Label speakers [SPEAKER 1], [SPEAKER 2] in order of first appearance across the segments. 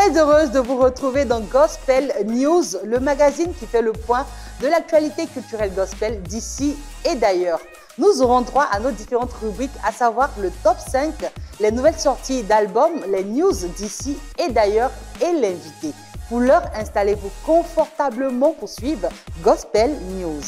[SPEAKER 1] Très heureuse de vous retrouver dans Gospel News, le magazine qui fait le point de l'actualité culturelle gospel d'ici et d'ailleurs. Nous aurons droit à nos différentes rubriques, à savoir le top 5, les nouvelles sorties d'albums, les news d'ici et d'ailleurs et l'invité. Pour l'heure, installez-vous confortablement pour suivre Gospel News.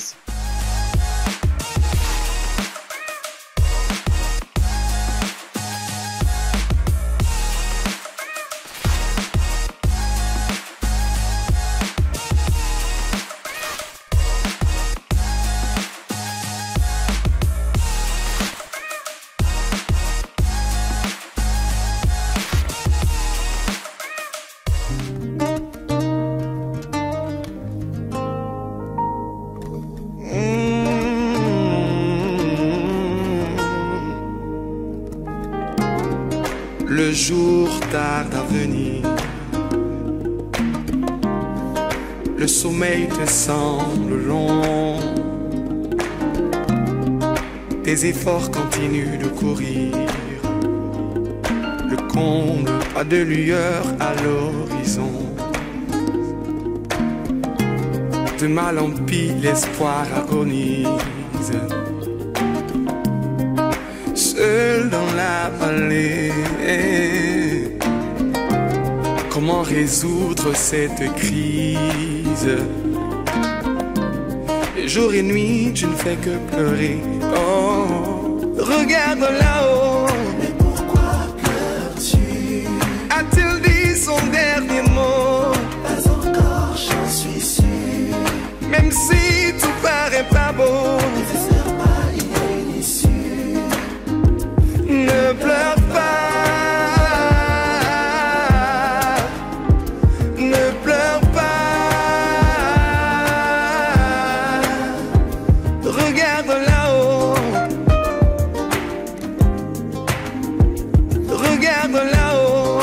[SPEAKER 2] Le jour tarde à venir, le sommeil te semble long, tes efforts continuent de courir, le comble, pas de lueur à l'horizon. De mal en pis, l'espoir agonise. Seul dans la vallée, comment résoudre cette crise? Et jour et nuit, tu ne fais que pleurer. Oh, regarde là-haut.
[SPEAKER 3] Mais pourquoi pleures-tu?
[SPEAKER 2] A-t-il dit son dernier mot?
[SPEAKER 3] Pas encore, j'en suis sûr.
[SPEAKER 2] Même si tout paraît pas beau,
[SPEAKER 3] Ne désespère pas, il y a une issue.
[SPEAKER 2] ne pleure pas, ne pleure pas. Regarde là-haut, regarde là-haut.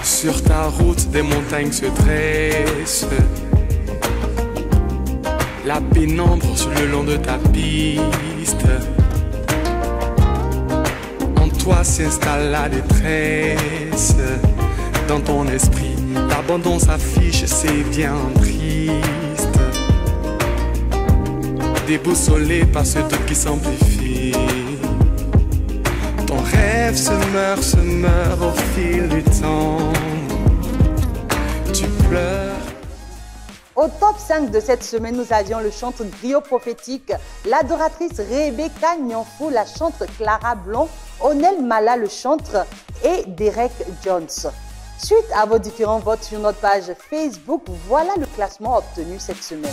[SPEAKER 2] Sur ta route, des montagnes se dressent. La pénombre sur le long de ta piste. En toi s'installe la détresse. Dans ton esprit, l'abandon s'affiche, c'est bien triste. Déboussolé par ce doute qui s'amplifie. Ton rêve se meurt au fil du temps. Tu pleures.
[SPEAKER 1] Au top 5 de cette semaine, nous avions le chantre griot prophétique, l'adoratrice Rebecca Nyonfou, la chantre Clara Blond, Onel Mala le chantre et Derek Jones. Suite à vos différents votes sur notre page Facebook, voilà le classement obtenu cette semaine.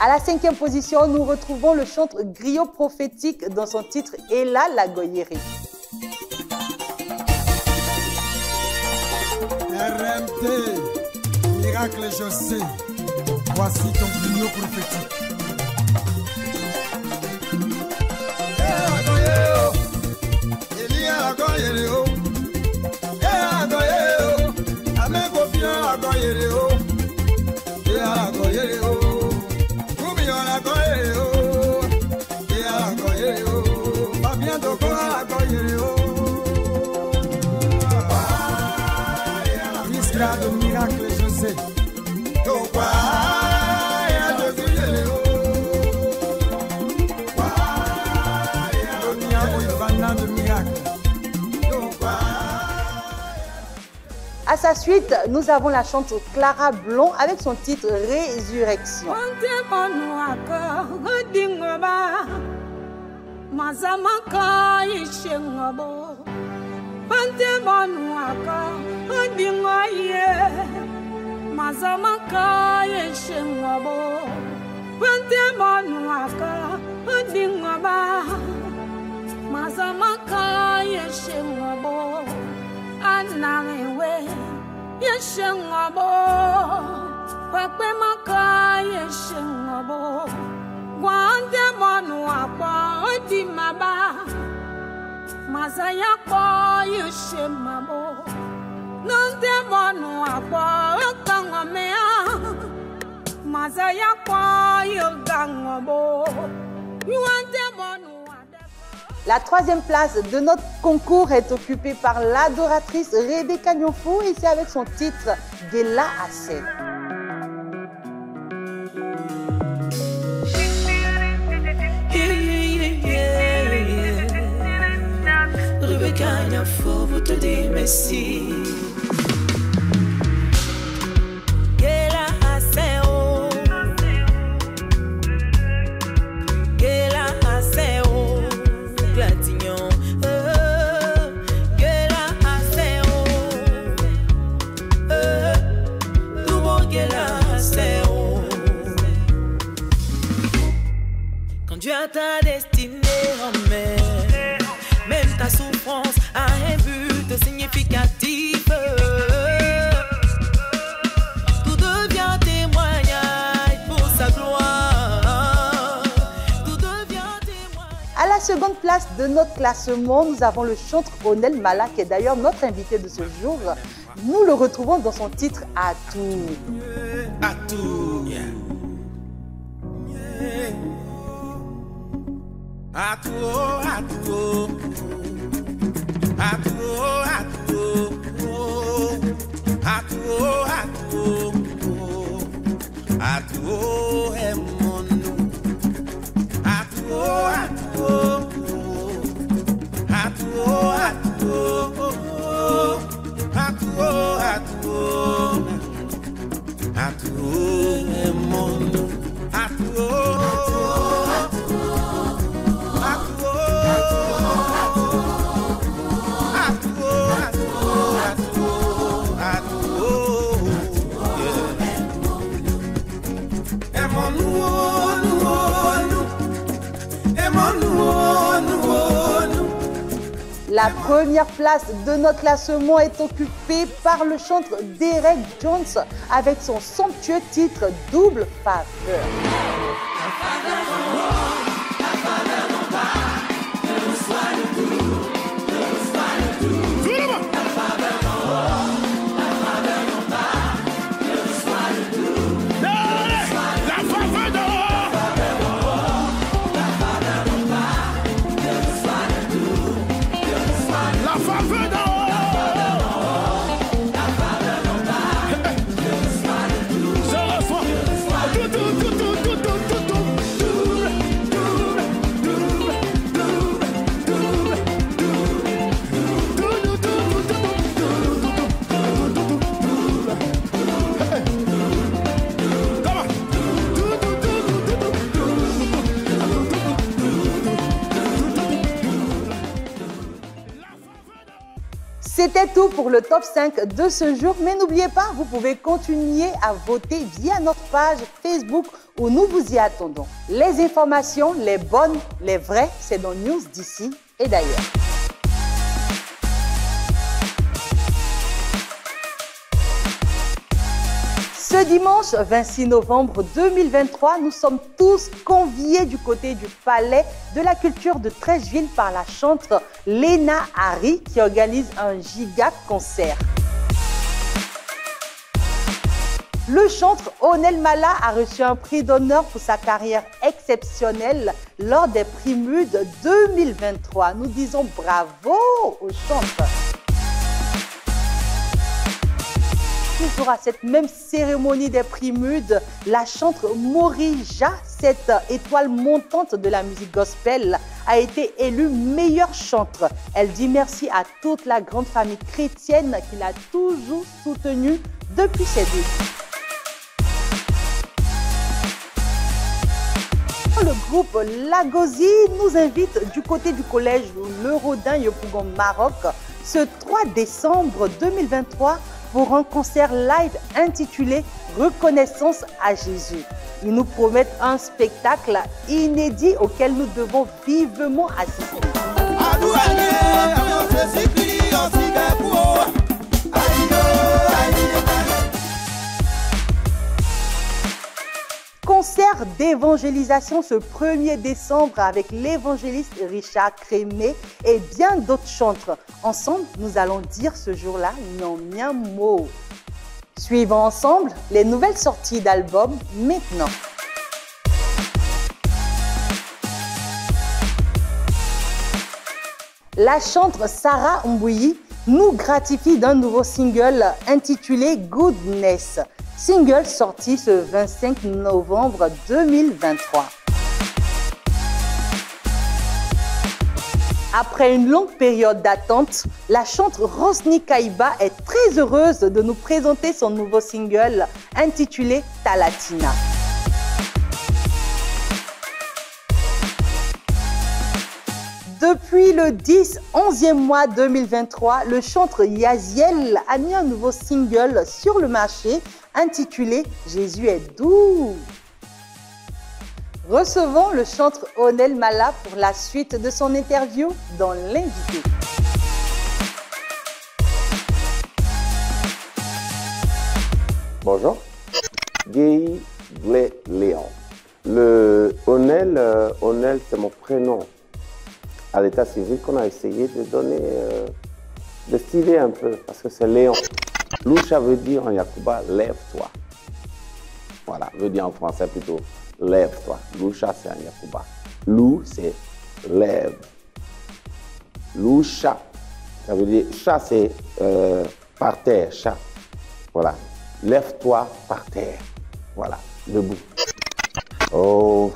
[SPEAKER 1] À la 5e position, nous retrouvons le chantre griot prophétique dans son titre Ella la Goyeri.
[SPEAKER 4] RMT, Miracle José, voici ton griot prophétique. De Miracle José.
[SPEAKER 1] À sa suite, nous avons la chanteuse Clara Blond avec son titre Résurrection.
[SPEAKER 5] Mazamaka yeshengabo Pante manuaka Udingaba Mazamaka yeshengabo Anamewe yeshengabo Pakpe maka yeshengabo Gwante manuaka Udimaba Mazayako yeshemabo Nante manu akwa kangomea Mazaya kwa yogangobo
[SPEAKER 1] La troisième place de notre concours est occupée par l'adoratrice Rebecca Nyofou et c'est avec son titre Gela Assez.
[SPEAKER 6] Rebecca Nyofou, vous te dites merci.
[SPEAKER 7] Dieu a ta destinée en mer. Même ta souffrance a un but significatif. Tout devient témoignage pour sa gloire. Tout devient témoignage.
[SPEAKER 1] À la seconde place de notre classement, nous avons le chanteur Onel Mala, qui est d'ailleurs notre invité de ce jour. Nous le retrouvons dans son titre Atou.
[SPEAKER 8] Atou. Atou, atou, atou, atou, atou, atou, atou, é mono. Atou, atou, atou, atou, atou, atou, é mono. Atou.
[SPEAKER 1] La première place de notre classement est occupée par le chanteur Derek Jones avec son somptueux titre Double Faveur. C'était tout pour le top 5 de ce jour, mais n'oubliez pas, vous pouvez continuer à voter via notre page Facebook où nous vous y attendons. Les informations, les bonnes, les vraies, c'est dans News d'ici et d'ailleurs. Ce dimanche 26 novembre 2023, nous sommes tous conviés du côté du Palais de la Culture de Treichville par la chanteuse Lena Harry qui organise un giga concert. Le chanteur Onel Mala a reçu un prix d'honneur pour sa carrière exceptionnelle lors des Prix MUD 2023. Nous disons bravo au chanteur. Toujours à cette même cérémonie des Prix MUD, la chanteuse Morija, cette étoile montante de la musique gospel, a été élue meilleure chanteuse. Elle dit merci à toute la grande famille chrétienne qui l'a toujours soutenue depuis ses débuts. Le groupe Lagosi nous invite du côté du collège Le Rodin Yopougon Maroc ce 3 décembre 2023 pour un concert live intitulé Reconnaissance à Jésus. Ils nous promettent un spectacle inédit auquel nous devons vivement assister. Concert d'évangélisation ce 1er décembre avec l'évangéliste Richard Crémé et bien d'autres chanteurs. Ensemble, nous allons dire ce jour-là non mien mot. Suivons ensemble les nouvelles sorties d'albums maintenant. La chanteuse Sarah Mbouyi nous gratifie d'un nouveau single intitulé Goodness. Single sorti ce 25 novembre 2023. Après une longue période d'attente, la chanteuse Rosny Kaiba est très heureuse de nous présenter son nouveau single intitulé Talatina. Depuis le 11e mois 2023, le chanteur Yaziel a mis un nouveau single sur le marché intitulé Jésus est doux. Recevons le chanteur Onel Mala pour la suite de son interview dans l'invité.
[SPEAKER 9] Bonjour, Guy Léon. Le Onel, c'est mon prénom à l'état civil qu'on a essayé de donner, de styler un peu, parce que c'est Léon. Loucha veut dire en Yakuba, lève-toi. Voilà, veut dire en français plutôt, lève-toi. Loucha, c'est en Yakuba. Lou, c'est lève. Loucha, ça veut dire, chat, c'est par terre, chat. Voilà, lève-toi par terre. Voilà, debout. Oh,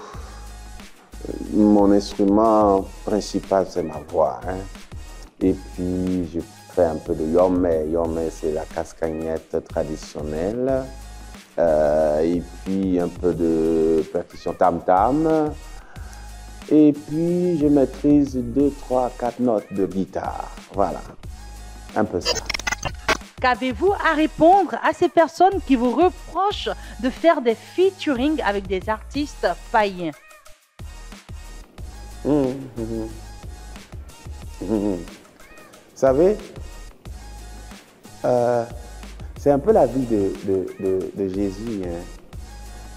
[SPEAKER 9] mon instrument principal, c'est ma voix. Hein. Et puis, je fais un peu de yome. Yome, c'est la castagnette traditionnelle. Et puis, un peu de percussion tam-tam. Et puis, je maîtrise 2, 3, 4 notes de guitare. Voilà, un peu ça.
[SPEAKER 1] Qu'avez-vous à répondre à ces personnes qui vous reprochent de faire des featuring avec des artistes païens?
[SPEAKER 9] Vous savez, c'est un peu la vie de Jésus. Hein.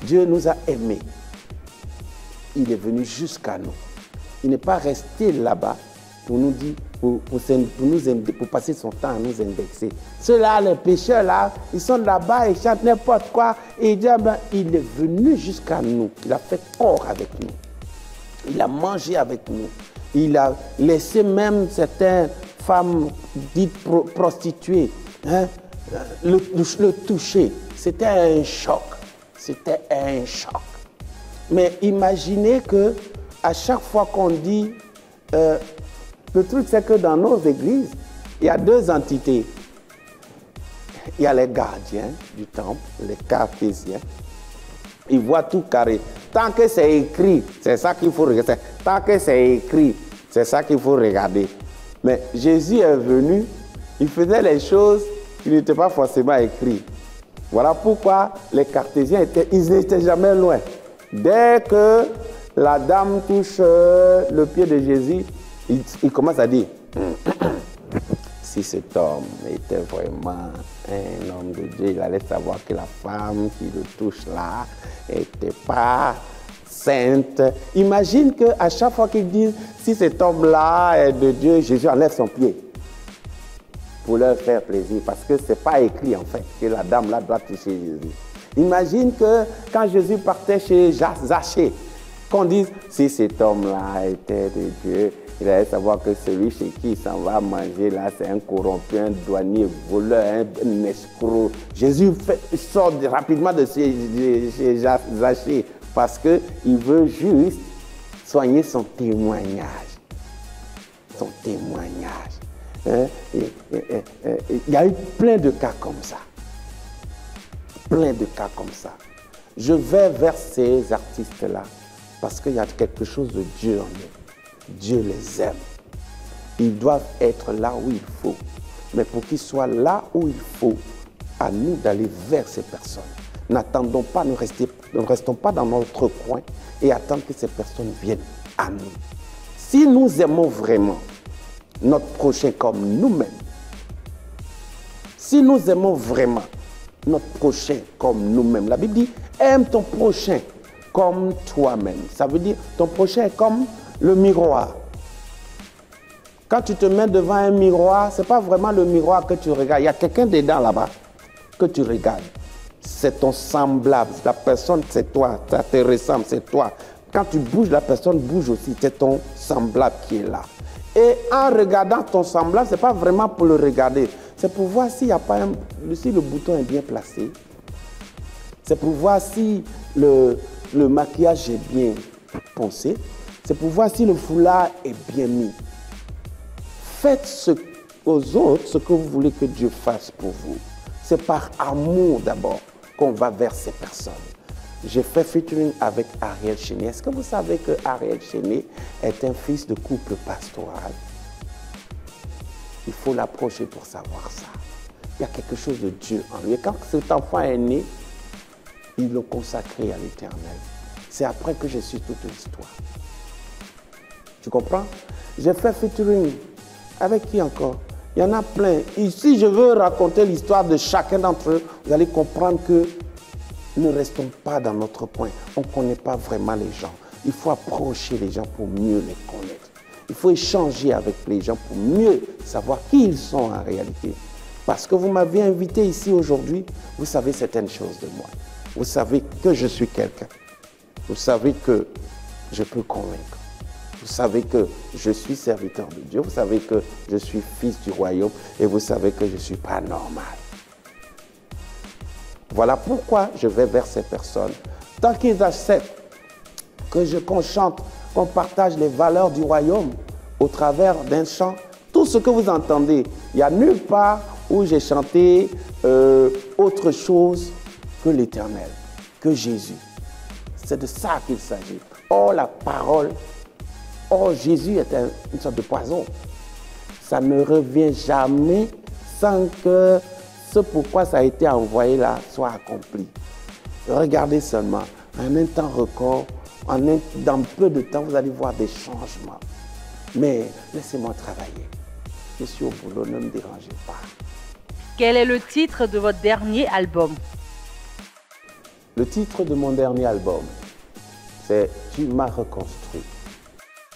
[SPEAKER 9] Dieu nous a aimés. Il est venu jusqu'à nous. Il n'est pas resté là-bas pour nous dire, pour passer son temps à nous indexer. Ceux-là, les pécheurs là, ils sont là-bas, ils chantent n'importe quoi. Et Dieu, il est venu jusqu'à nous. Il a fait corps avec nous. Il a mangé avec nous. Il a laissé même certaines femmes dites prostituées hein, le toucher. C'était un choc. C'était un choc. Mais imaginez que à chaque fois qu'on dit, le truc c'est que dans nos églises, il y a deux entités. Il y a les gardiens du temple, les cartésiens. Ils voient tout carré. Tant que c'est écrit, c'est ça qu'il faut regarder. Tant que c'est écrit, c'est ça qu'il faut regarder. Mais Jésus est venu, il faisait les choses qui n'étaient pas forcément écrites. Voilà pourquoi les cartésiens ils n'étaient jamais loin. Dès que la dame touche le pied de Jésus, il commence à dire si cet homme était vraiment un homme de Dieu, il allait savoir que la femme qui le touche là n'était pas sainte. Imagine qu'à chaque fois qu'ils disent si cet homme-là est de Dieu, Jésus enlève son pied pour leur faire plaisir, parce que ce n'est pas écrit en fait que la dame-là doit toucher Jésus. Imagine que quand Jésus partait chez Zachée, qu'on dise si cet homme-là était de Dieu, il allait savoir que celui chez qui il s'en va manger là, c'est un corrompu, un douanier, voleur, un escroc. Jésus sort rapidement de chez Zachée parce qu'il veut juste soigner son témoignage. Son témoignage. Hein? Il y a eu plein de cas comme ça. Plein de cas comme ça. Je vais vers ces artistes-là parce qu'il y a quelque chose de Dieu en eux. Dieu les aime. Ils doivent être là où il faut. Mais pour qu'ils soient là où il faut, à nous d'aller vers ces personnes. N'attendons pas, ne restons pas dans notre coin et attendre que ces personnes viennent à nous. Si nous aimons vraiment notre prochain comme nous-mêmes, si nous aimons vraiment notre prochain comme nous-mêmes, la Bible dit aime ton prochain comme toi-même. Ça veut dire ton prochain est comme le miroir. Quand tu te mets devant un miroir, ce n'est pas vraiment le miroir que tu regardes. Il y a quelqu'un dedans là-bas que tu regardes. C'est ton semblable. La personne, c'est toi. Ça te ressemble, c'est toi. Quand tu bouges, la personne bouge aussi. C'est ton semblable qui est là. Et en regardant ton semblable, ce n'est pas vraiment pour le regarder. C'est pour voir s'il y a pas si le bouton est bien placé. C'est pour voir si le maquillage est bien poncé. C'est pour voir si le foulard est bien mis. Faites aux autres ce que vous voulez que Dieu fasse pour vous. C'est par amour d'abord qu'on va vers ces personnes. J'ai fait featuring avec Ariel Chéné. Est-ce que vous savez que Ariel Chéné est un fils de couple pastoral? Il faut l'approcher pour savoir ça. Il y a quelque chose de Dieu en lui. Et quand cet enfant est né, il l'a consacré à l'Éternel. C'est après que je suis toute l'histoire. Tu comprends? J'ai fait featuring. Avec qui encore? Il y en a plein. Ici, je veux raconter l'histoire de chacun d'entre eux. Vous allez comprendre que ne restons pas dans notre coin. On ne connaît pas vraiment les gens. Il faut approcher les gens pour mieux les connaître. Il faut échanger avec les gens pour mieux savoir qui ils sont en réalité. Parce que vous m'avez invité ici aujourd'hui, vous savez certaines choses de moi. Vous savez que je suis quelqu'un. Vous savez que je peux convaincre. Vous savez que je suis serviteur de Dieu. Vous savez que je suis fils du royaume. Et vous savez que je ne suis pas normal. Voilà pourquoi je vais vers ces personnes. Tant qu'ils acceptent qu'on chante, qu'on partage les valeurs du royaume au travers d'un chant, tout ce que vous entendez, il n'y a nulle part où j'ai chanté autre chose que l'Éternel, que Jésus. C'est de ça qu'il s'agit. Oh, la parole, oh, Jésus est une sorte de poison. Ça ne revient jamais sans que ce pourquoi ça a été envoyé là soit accompli. Regardez seulement, en un temps record, dans peu de temps, vous allez voir des changements. Mais laissez-moi travailler. Je suis au boulot, ne me dérangez pas.
[SPEAKER 1] Quel est le titre de votre dernier album?
[SPEAKER 9] Le titre de mon dernier album, c'est « Tu m'as reconstruit ».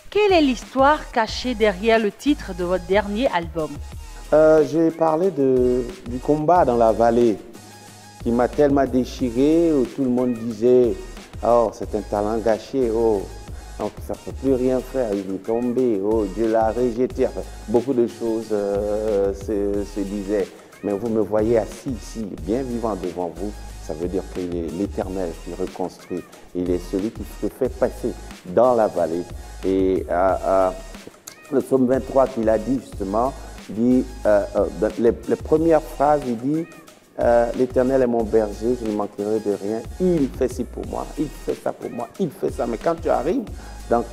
[SPEAKER 1] Quelle est l'histoire cachée derrière le titre de votre dernier album?
[SPEAKER 9] J'ai parlé du combat dans la vallée qui m'a tellement déchiré, où tout le monde disait « Oh, c'est un talent gâché, oh, donc ça ne peut plus rien faire, il est tombé, oh, Dieu l'a rejeté. » Enfin, beaucoup de choses se disaient. Mais vous me voyez assis ici, bien vivant devant vous. Ça veut dire qu'il est l'Éternel qui reconstruit. Il est celui qui te fait passer dans la vallée. Et le psaume 23 qu'il a dit justement, dit, les premières phrases, il dit l'Éternel est mon berger, je ne manquerai de rien. Il fait ci pour moi, il fait ça pour moi, il fait ça. Mais quand tu arrives,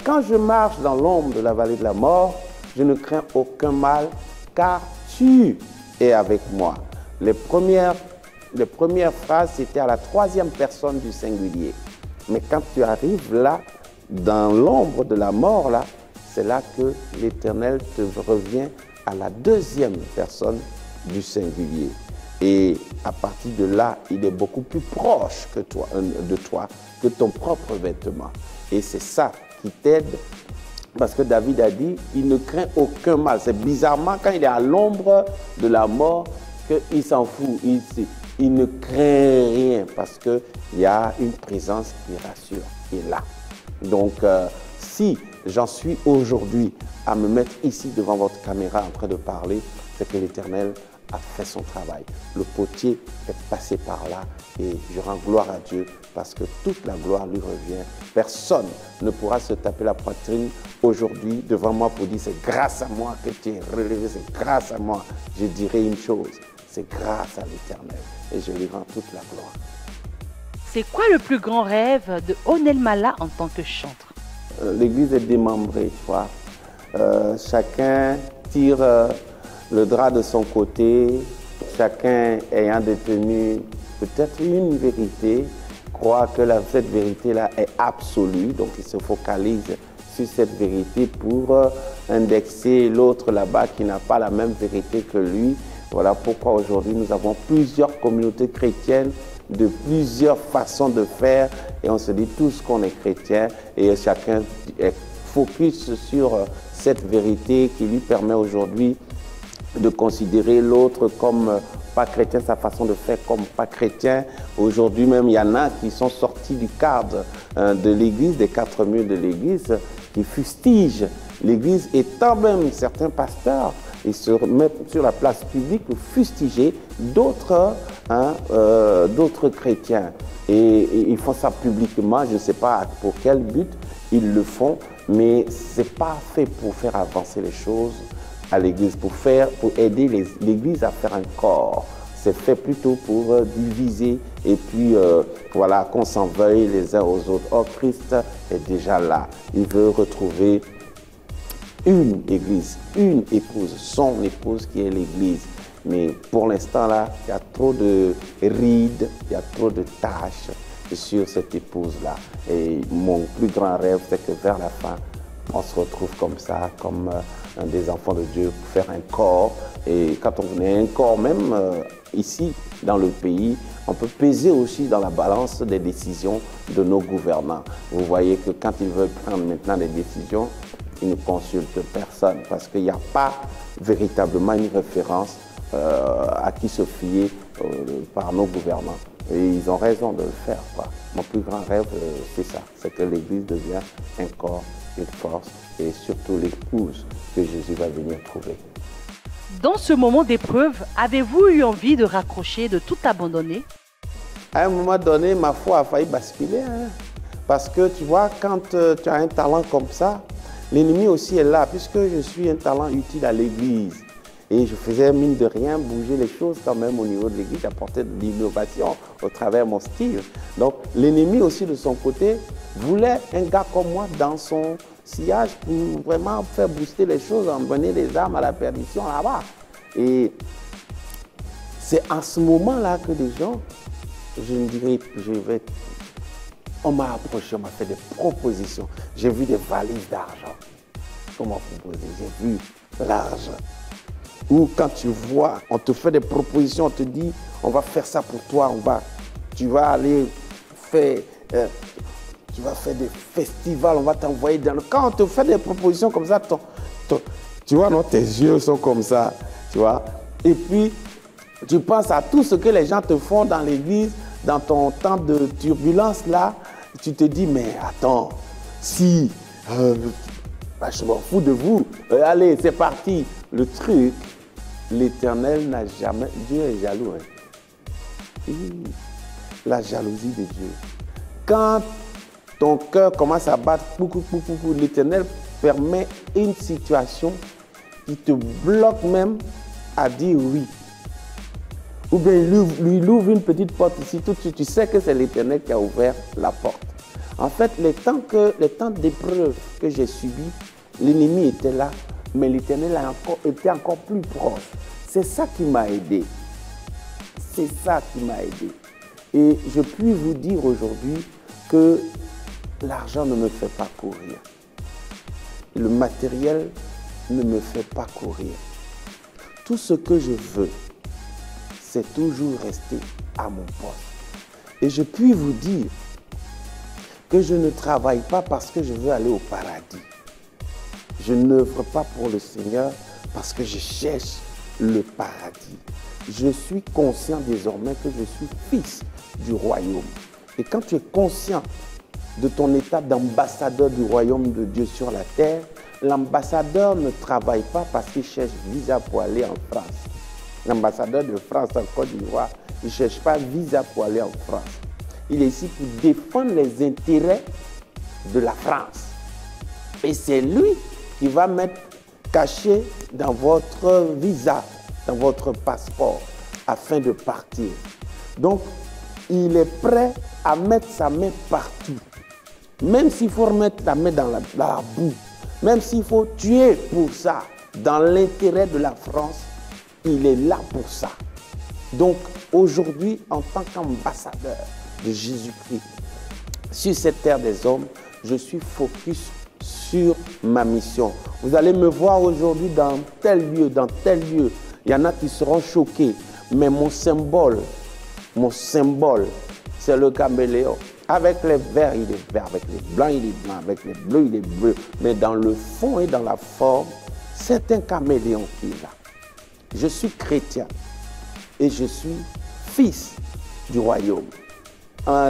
[SPEAKER 9] quand je marche dans l'ombre de la vallée de la mort, je ne crains aucun mal, car tu es avec moi. Les premières phrases, c'était à la troisième personne du singulier. Mais quand tu arrives là, dans l'ombre de la mort, là, c'est là que l'Éternel te revient à la deuxième personne du singulier. Et à partir de là, il est beaucoup plus proche de toi que ton propre vêtement. Et c'est ça qui t'aide. Parce que David a dit, il ne craint aucun mal. C'est bizarrement quand il est à l'ombre de la mort qu'il s'en fout. Il ne craint rien parce qu'il y a une présence qui rassure, qui est là. Donc, si j'en suis aujourd'hui à me mettre ici devant votre caméra en train de parler, c'est que l'Éternel a fait son travail. Le potier est passé par là et je rends gloire à Dieu parce que toute la gloire lui revient. Personne ne pourra se taper la poitrine aujourd'hui devant moi pour dire c'est grâce à moi que tu es relevé, c'est grâce à moi. Je dirai une chose, c'est grâce à l'Éternel et je lui rends toute la gloire.
[SPEAKER 1] C'est quoi le plus grand rêve de Onel Mala en tant que chanteur?
[SPEAKER 9] L'église est démembrée, tu vois. Chacun tire le drap de son côté, chacun ayant détenu peut-être une vérité, croit que cette vérité-là est absolue, donc il se focalise sur cette vérité pour indexer l'autre là-bas qui n'a pas la même vérité que lui. Voilà pourquoi aujourd'hui nous avons plusieurs communautés chrétiennes de plusieurs façons de faire et on se dit tous qu'on est chrétien et chacun est focus sur cette vérité qui lui permet aujourd'hui de considérer l'autre comme pas chrétien, sa façon de faire comme pas chrétien. Aujourd'hui même, il y en a qui sont sortis du cadre de l'église, des quatre murs de l'église, qui fustigent l'Église, et tant même certains pasteurs, ils se mettent sur la place publique pour fustiger d'autres chrétiens. Et ils font ça publiquement, je ne sais pas pour quel but ils le font, mais ce n'est pas fait pour faire avancer les choses à l'Église, pour aider l'Église à faire un corps. C'est fait plutôt pour diviser et puis voilà, qu'on s'en veuille les uns aux autres. Or, Christ est déjà là. Il veut retrouver une Église, une épouse, son épouse qui est l'Église. Mais pour l'instant là, il y a trop de rides, il y a trop de tâches sur cette épouse-là. Et mon plus grand rêve, c'est que vers la fin, on se retrouve comme ça, comme des enfants de Dieu, pour faire un corps. Et quand on est un corps, même ici, dans le pays, on peut peser aussi dans la balance des décisions de nos gouvernants. Vous voyez que quand ils veulent prendre maintenant des décisions, ils ne consultent personne parce qu'il n'y a pas véritablement une référence à qui se fier par nos gouvernants. Et ils ont raison de le faire, quoi. Mon plus grand rêve, c'est ça, c'est que l'Église devienne un corps, une force et surtout l'épouse que Jésus va venir trouver.
[SPEAKER 1] Dans ce moment d'épreuve, avez-vous eu envie de raccrocher, de tout abandonner?
[SPEAKER 9] À un moment donné, ma foi a failli basculer. Hein? Parce que tu vois, quand tu as un talent comme ça, l'ennemi aussi est là, puisque je suis un talent utile à l'Église. Et je faisais, mine de rien, bouger les choses quand même au niveau de l'Église, j'apportais de l'innovation au travers de mon style. Donc l'ennemi aussi de son côté voulait un gars comme moi dans son sillage pour vraiment faire booster les choses, emmener les âmes à la perdition là-bas. Et c'est en ce moment-là que des gens, je me dirais, on m'a approché, on m'a fait des propositions. J'ai vu des valises d'argent qu'on m'a proposé, j'ai vu l'argent. Ou quand tu vois, on te fait des propositions, on te dit, on va faire ça pour toi, tu vas aller faire, tu vas faire des festivals, on va t'envoyer dans le... Quand on te fait des propositions comme ça, tu vois, non, tes yeux sont comme ça, tu vois. Et puis, tu penses à tout ce que les gens te font dans l'église, dans ton temps de turbulence là, tu te dis, mais attends, si, je m'en fous de vous, allez, c'est parti. Le truc, l'Éternel n'a jamais... Dieu est jaloux. Hein? La jalousie de Dieu. Quand ton cœur commence à battre, l'Éternel permet une situation qui te bloque même à dire oui. Ou bien il ouvre une petite porte ici, tout de suite, tu sais que c'est l'Éternel qui a ouvert la porte. En fait, les temps d'épreuve que j'ai subis, l'ennemi était là, mais l'Éternel était encore plus proche. C'est ça qui m'a aidé. C'est ça qui m'a aidé. Et je puis vous dire aujourd'hui que l'argent ne me fait pas courir. Le matériel ne me fait pas courir. Tout ce que je veux, c'est toujours rester à mon poste. Et je puis vous dire que je ne travaille pas parce que je veux aller au paradis. Je n'œuvre pas pour le Seigneur parce que je cherche le paradis. Je suis conscient désormais que je suis fils du royaume. Et quand tu es conscient de ton état d'ambassadeur du royaume de Dieu sur la terre, l'ambassadeur ne travaille pas parce qu'il cherche visa pour aller en France. L'ambassadeur de France en Côte d'Ivoire, il ne cherche pas visa pour aller en France. Il est ici pour défendre les intérêts de la France. Et c'est lui qui va mettre caché dans votre visa, dans votre passeport, afin de partir. Donc, il est prêt à mettre sa main partout. Même s'il faut remettre la main dans la boue, même s'il faut tuer pour ça, dans l'intérêt de la France, il est là pour ça. Donc, aujourd'hui, en tant qu'ambassadeur de Jésus-Christ, sur cette terre des hommes, je suis focus sur ma mission. Vous allez me voir aujourd'hui dans tel lieu, dans tel lieu. Il y en a qui seront choqués, mais mon symbole, c'est le caméléon. Avec les verts, il est vert, avec les blancs, il est blanc, avec les bleus, il est bleu. Mais dans le fond et dans la forme, c'est un caméléon qui est là. Je suis chrétien et je suis fils du royaume.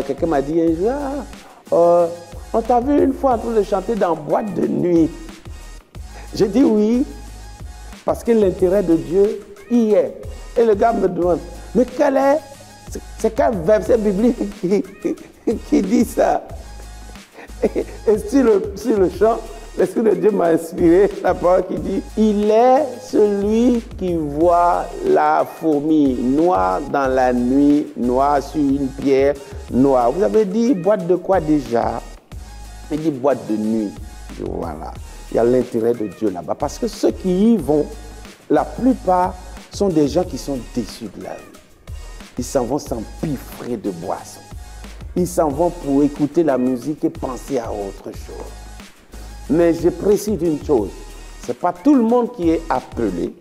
[SPEAKER 9] Quelqu'un m'a dit un jour, on t'a vu une fois en train de chanter dans boîte de nuit. J'ai dit oui, parce que l'intérêt de Dieu y est. Et le gars me demande, mais quel est, c'est quel verset biblique qui dit ça? Et sur le chant, l'Esprit de Dieu m'a inspiré la parole qui dit, il est celui qui voit la fourmi noire dans la nuit, noire sur une pierre noire. Vous avez dit boîte de quoi déjà? Il dit boîte de nuit. Voilà, il y a l'intérêt de Dieu là-bas. Parce que ceux qui y vont, la plupart sont des gens qui sont déçus de la vie. Ils s'en vont s'empiffrer de boissons. Ils s'en vont pour écouter la musique et penser à autre chose. Mais je précise une chose, ce n'est pas tout le monde qui est appelé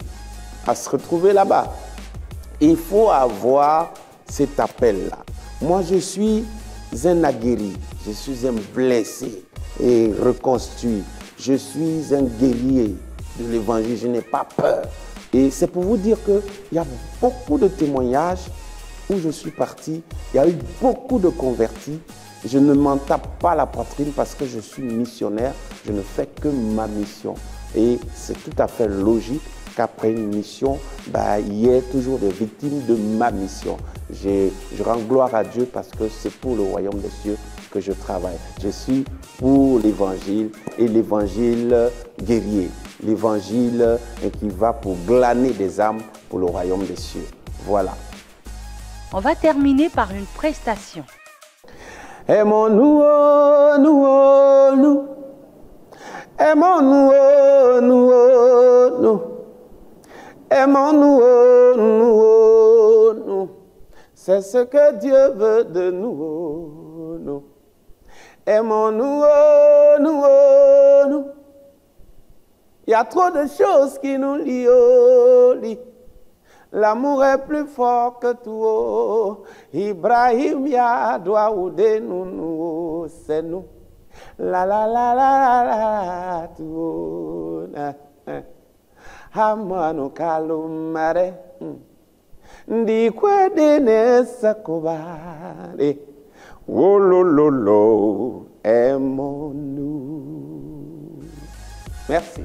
[SPEAKER 9] à se retrouver là-bas. Il faut avoir cet appel-là. Moi, je suis un aguerri, je suis un blessé et reconstruit. Je suis un guerrier de l'évangile, je n'ai pas peur. Et c'est pour vous dire qu'il y a beaucoup de témoignages où je suis parti, il y a eu beaucoup de convertis. Je ne m'en tape pas la poitrine parce que je suis missionnaire, je ne fais que ma mission. Et c'est tout à fait logique qu'après une mission, il y ait toujours des victimes de ma mission. Je rends gloire à Dieu parce que c'est pour le royaume des cieux que je travaille. Je suis pour l'évangile et l'évangile guerrier, l'évangile qui va pour glaner des âmes pour le royaume des cieux. Voilà.
[SPEAKER 1] On va terminer par une prestation.
[SPEAKER 9] Aimons-nous, oh, nous, oh, nous. Aimons-nous, oh, nous, oh, nous. Aimons-nous, oh, nous, oh, nous. C'est ce que Dieu veut de nous, oh, nous. Aimons-nous, oh, nous, oh, nous. Il y a trop de choses qui nous lient, oh, lient. L'amour est plus fort que tout. Ibrahim ya doit ouder nous, c'est nous. La la la la la tout. Hamano kalumare. Ndi kwede ne sakobare. Wolololo, aimons-nous. Merci.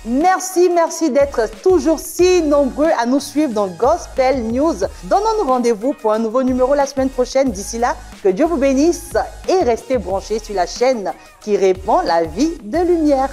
[SPEAKER 1] Merci d'être toujours si nombreux à nous suivre dans Gospel News. Donnons-nous rendez-vous pour un nouveau numéro la semaine prochaine. D'ici là, que Dieu vous bénisse et restez branchés sur la chaîne qui répand la vie de lumière.